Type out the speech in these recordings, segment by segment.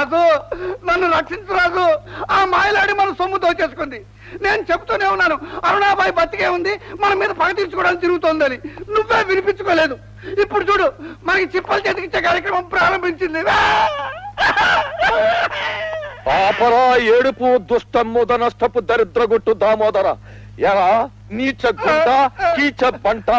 రాజు నన్ను రక్షించు రాజు. ఆ మాయలాడి మన సొమ్ము దోచేసుకుంది. నేను చెప్తూనే ఉన్నాను అరుణాబాయి బతికే ఉంది, మన మీద పగ తీర్చుకోవడానికి తిరుగుతోందని. నువ్వే వినిపించుకోలేదు. ఇప్పుడు చూడు మనకి చిప్పలు చేతికిచ్చే కార్యక్రమం ప్రారంభించింది. పాపరా ఏడుపు దుష్టమ్ముద నష్టపు దరిద్రగొట్టు దామోదర. ఎలా నీచ గుంట కీచ పంట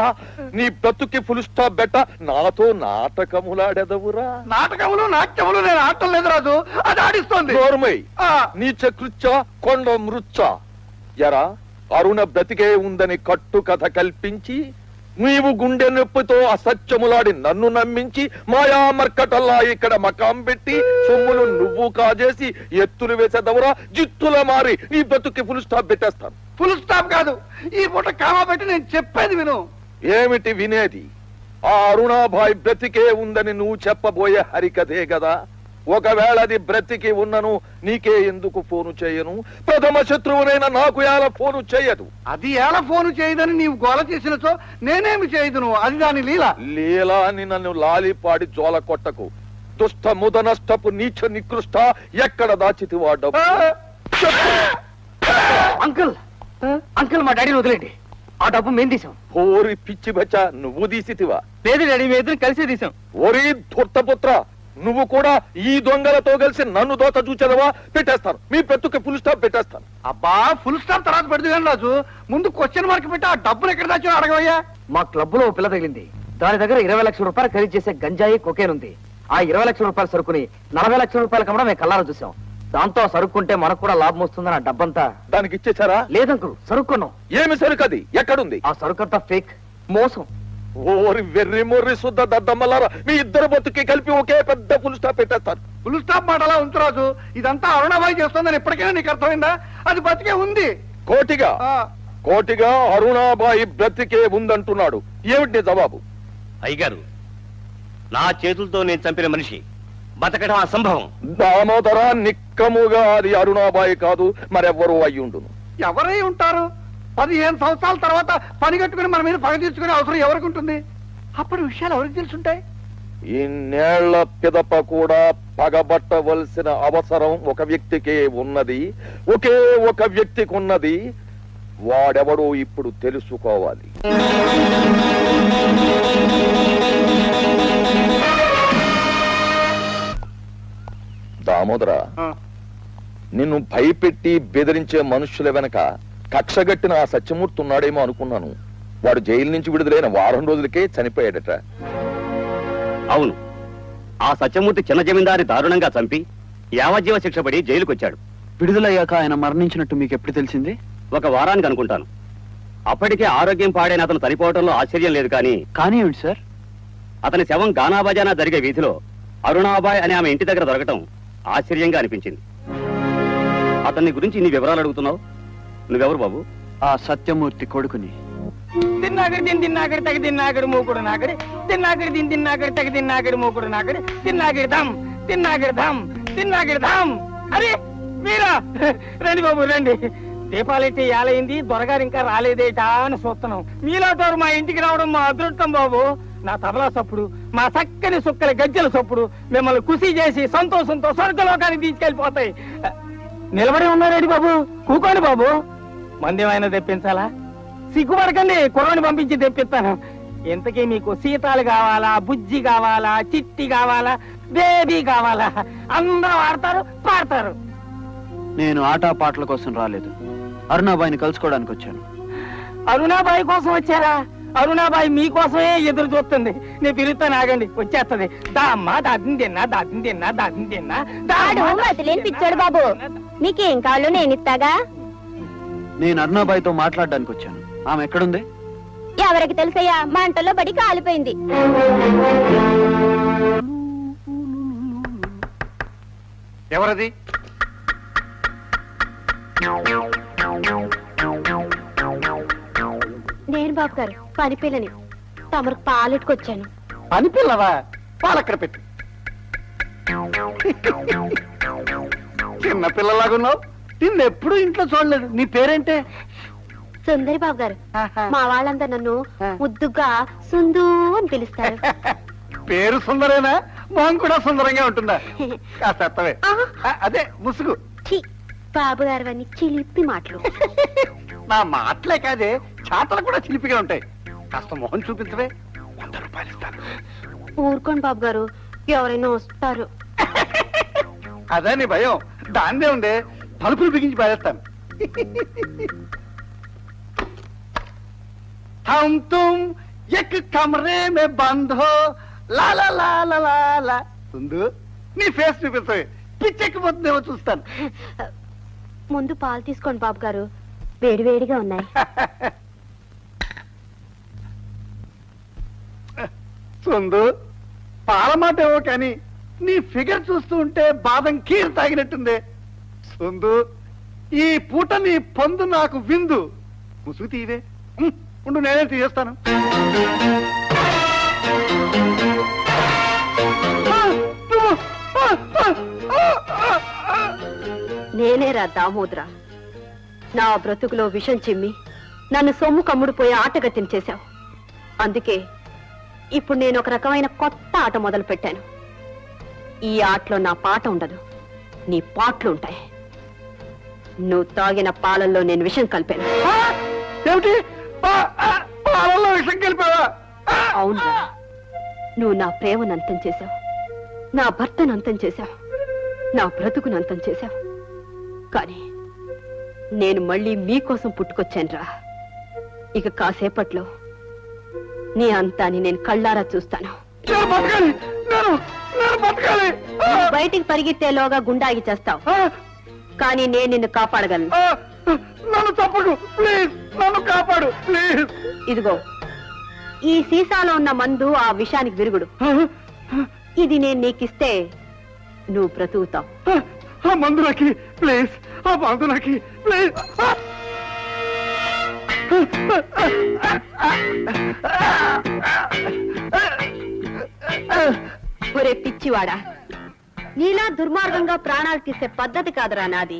నీ బ్రతుకి ఫుల్ స్టాప్ బెట్ట నాతో నాటకములాడెదవురా. నాటకములు నాట్యములు నేను ఆడటం లేదు రాజు, అది ఆడిస్తోంది. నోర్మై నీచ కృత్య కొండ మృచ్చ. ఎరా అరుణ బ్రతికే ఉందని కట్టు కథ కల్పించి నీవు గుండె నొప్పితో అసత్యములాడి నన్ను నమ్మించి మాయా మర్కటల్లా ఇక్కడ మకాం పెట్టి సొమ్ములు నువ్వు కాజేసి ఎత్తులు వేసేదవరా. జిత్తుల మారి నీ బ్రతుకి ఫుల్ స్టాప్ పెట్టేస్తాను. ఫుల్ స్టాప్ కాదు, ఈ పూట కామా పెట్టి నేను చెప్పేది విను. ఏమిటి వినేది? ఆ అరుణాబాయి బ్రతికే ఉందని నువ్వు చెప్పబోయే హరికథే కదా. ఒకవేళ అది బ్రతికి ఉన్నను నీకే ఎందుకు ఫోను చేయను? ప్రథమ శత్రువునైనా నాకు ఎలా ఫోను చేయదు. అది ఎలా ఫోను చేయదని నీవు గోల చేసినచో నేనేమి చేయదును, అది దాని లీల. లీలా అని నన్ను లాలిపాడి జోల కొట్టకు. దుష్ట ముద నష్టపు నీచ నికృష్ట ఎక్కడ దాచితివా డబ్బు? అంకుల్ అంకుల్ మా డాడీని వదిలేండి. ఆ డబ్బు మేము తీసాం. ఓరి పిచ్చి బచ్చా, నువ్వు తీసితివా? లేదు డాడీ, మేము ఇద్దరం కలిసే తీసాం. ఓరి ధూర్తపుత్ర, నువ్వు కూడా ఈ దొంగలతో కలిసి నన్ను దోత చూచెదవా? పెట్టేస్తాను, మీ బ్రతుకి ఫుల్ స్టాప్ పెట్టేస్తాను. అబ్బా ఫుల్ స్టాప్ తర్వాత పెడదు కానీ రాజు, ముందు క్వశ్చన్ మార్క్ పెట్టి ఆ డబ్బులు ఎక్కడ దాచో అడగవయ్యా. మా క్లబ్ లో పిల్ల తగిలింది. దాని దగ్గర 20 లక్షల రూపాయలు ఖరీదు చేసే గంజాయి కొకేన్ ఉంది. ఆ 20 లక్షల రూపాయలు సరుకుని 40 లక్షల రూపాయలు కమ్మడం మేము కల్లారా చూసాం. దాంతో సరుక్కుంటే మనకు కూడా లాభం వస్తుందని ఆ డబ్బంతా దానికి ఇచ్చేసారా? లేదంకులు, సరుక్కున్నాం. ఏమి సరుకది? ఎక్కడుంది? ఆ సరుకంతా ఫేక్, మోసం. ఓరి వెర్రి మొర్రి శుద్ధ దద్దమ్మలారా, మీ ఇద్దరు బతుకి కలిపి ఒకే పెద్ద ఫుల్ స్టాప్ పెట్టేస్తాను. ఫుల్ స్టాప్ మాట అలా ఉంచు రాజు. ఇదంతా అరుణాబాయి చేస్తుందని ఎప్పటికైనా నీకు అర్థమైందా? అది బతికే ఉంది. కోటిగా కోటిగా అరుణాబాయి బ్రతికే ఉందంటున్నాడు. ఏమిటి జవాబు? అయ్యగారు, నా చేతులతో నేను చంపిన మనిషి బతకడం అసంభవం. దామోదర, నిక్కముగా అది అరుణాబాయి కాదు, మరెవ్వరూ అయ్యుండును. ఎవరై ఉంటారు? 15 సంవత్సరాల తర్వాత పని కట్టుకుని మన మీద పగ తీర్చుకునే అవసరం ఎవరికి ఉంటుంది? అప్పుడు విషయాలు ఎవరికి తెలుసుంటాయి? ఇన్నేళ్ల పిదప కూడా పగబట్టవలసిన అవసరం ఒక వ్యక్తికే ఉన్నది. ఒకే ఒక వ్యక్తికి ఉన్నది. వాడెవడో ఇప్పుడు తెలుసుకోవాలి. దామోదర, నిన్ను భయపెట్టి బెదిరించే మనుషుల వెనక కక్షగట్టిన ఆ సత్యమూర్తి ఉన్నాడేమో అనుకున్నాను. వాడు జైలు నుంచి విడుదలైన వారం రోజులకే చనిపోయాడట. అవును, ఆ సత్యమూర్తి చిన్న జమీందారి దారుణంగా చంపి యావజ్జీవ శిక్ష పడి జైలుకొచ్చాడు. విడుదలయ్యాక ఆయన మరణించినట్టు మీకు ఎప్పుడు తెలిసింది? ఒక వారానికి అనుకుంటాను. అప్పటికే ఆరోగ్యం పాడైన అతను చనిపోవడంలో ఆశ్చర్యం లేదు. కానీ ఏమిటి సార్? అతని శవం గానాబజానా జరిగే వీధిలో అరుణాబాయ్ అనే ఆమె ఇంటి దగ్గర దొరకటం ఆశ్చర్యంగా అనిపించింది. అతన్ని గురించి నీ వివరాలు అడుగుతున్నావు. నువ్వెవరు బాబు? ఆ సత్యమూర్తి కొడుకుని. తిన్నాగడి తిన్నాగడి తగ తిన్నాగడి మూకుడు నాగడి తిన్నాగడి తిన్నాగడి తగ తిన్నాగడి మూకుడు నాగడి తిన్నాగడి ధామ్ తిన్నాగడి ధామ్ తిన్నాగడి ధామ్. అరే మీరా, రండి బాబు రండి. దీపాలెట్టి ఏలైంది, దొరగారు ఇంకా రాలేదేటా అని చూస్తున్నాం. మీలాటోరు మా ఇంటికి రావడం మా అదృష్టం బాబు. నా తబలా సప్పుడు, మా చక్కని సుక్కల గజ్జల సప్పుడు మిమ్మల్ని ఖుషి చేసి సంతోషంతో స్వర్గలోకానికి తీసుకెళ్లిపోతాయి. నిలబడి ఉన్నారేంటి బాబు? కూకోండి బాబు. మందేమైనా తెప్పించాలా? సిగ్గుపడకండి, కుర్రని పంపించి తెప్పిస్తాను. ఇంతకీ మీకు సీతాలు కావాలా, బుజ్జి కావాలా, చిట్టి కావాలా, బేబీ కావాలా? అందరూ ఆడతారు, పాడతారు. నేను ఆటా పాటల కోసం రాలేదు, అరుణాబాయిని కలుసుకోవడానికి వచ్చాను. అరుణాబాయి కోసం వచ్చారా? అరుణాబాయి మీకోసమే ఎదురు చూస్తుంది. నేను పిలుస్తాను, ఆగండి, వచ్చేస్తుంది. దామ్మా దాదిని తిన్నా దాదిని తిన్నా దాదిని తిన్నా. పిచ్చాడు బాబు, నీకేం కావాలో నేను ఇస్తాగా. నేను అరుణాబాయితో మాట్లాడడానికి వచ్చాను. ఆమె ఎక్కడుంది? ఎవరికి తెలుసయ్యా, మంటల్లో పడి కాలిపోయింది. ఎవరది? నేను బాబు గారు పని పిల్లని, తమకు పాలెట్టుకొచ్చాను. పని పిల్లవా? పాలక్కడ పెట్టు. చిన్న పిల్లలాగున్నావు, నిన్నెప్పుడు ఇంట్లో చూడలేదు. నీ పేరేంటే? సుందరి బాబు గారు. మా వాళ్ళంతా నన్ను ముద్దుగా సుందు అని పిలుస్తారు. పేరు సుందరేనా? మొహం కూడా సుందరంగా ఉంటుందా కాస్త ఎత్తవే. అదే ముసుగు. బాబు గారు అన్ని చిలిపి మాటలు. నా మాటలే కాదే చాటలు కూడా చిలిపిగా ఉంటాయి. కాస్త మొహం చూపించవే, 100 రూపాయలు ఇస్తాను. ఊరుకోండి బాబు గారు, ఎవరైనా వస్తారు. అదే నీ భయం, దాన్నే ఉండే తలుపులు బిగించి పారేస్తాను. హమ్ తుమ్ ఎక్ కమరే మే బంద్ హో లా లా లా లా లా లా. సుందు నీ ఫేస్ చూపిస్తావే, పిచ్చెక్కిపోతుందేమో చూస్తాను. ముందు పాలు తీసుకోండి బాబు గారు, వేడివేడిగా ఉన్నాయి. సుందు పాల మాట ఏవో కానీ నీ ఫిగర్ చూస్తూ ఉంటే బాదం కీర్ తాగినట్టుందే. సుందు ఈ పూట నీ పొందు నాకు విందు. ముసుగు తీవే, ఉండు నేనే తీయేస్తాను. నేనేరా దామోదర, నా బ్రతుకులో విషం చిమ్మి నన్ను సొమ్ము కమ్ముడుపోయి ఆటగత్తిని చేశావు. అందుకే ఇప్పుడు నేను ఒక రకమైన కొత్త ఆట మొదలు పెట్టాను. ఈ ఆటలో నా పాట ఉండదు, నీ పాటలు ఉంటాయి. నువ్వు తాగిన పాలల్లో నేను విషం కలిపాను. ఏమిటి పాలల్లో విషం కలిపావా? అవునురా, నువ్వు నా ప్రేమను అంతం చేశావు, నా భర్తను అంతం చేశావు, నా బ్రతుకును అంతం చేశావు. కానీ నేను మళ్ళీ మీకోసం పుట్టుకొచ్చానురా. ఇక కాసేపట్లో నీ అంతాన్ని నేను కళ్ళారా చూస్తాను. నేను బతకాలి, నేను బతకాలి. నువ్వు బయటికి పరిగెత్తేలోగా గుండాగి చేస్తావు, కానీ నేను నిన్ను కాపాడగలను. నన్ను తప్పకు ప్లీజ్, నన్ను కాపాడు ప్లీజ్. ఇదిగో ఈ సీసాలో ఉన్న మందు ఆ విషానికి విరుగుడు. ఇది నేను నీకిస్తే నువ్వు బ్రతుకుతావు. ఆ మందు నాకి ప్లీజ్, ఆ మందు నాకి ప్లీజ్. ఒరే పిచ్చివాడా, నీలా దుర్మార్గంగా ప్రాణాలు తీసే పద్ధతి కాదురా నాది.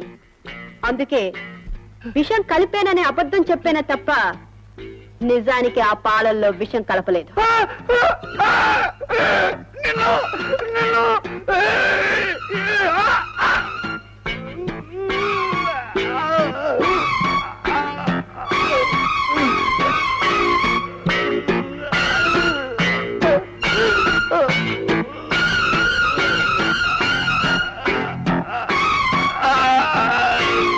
అందుకే విషం కలిపేననే అబద్ధం చెప్పానే తప్ప నిజానికి ఆ పాలల్లో విషం కలపలేదు. నిన్ను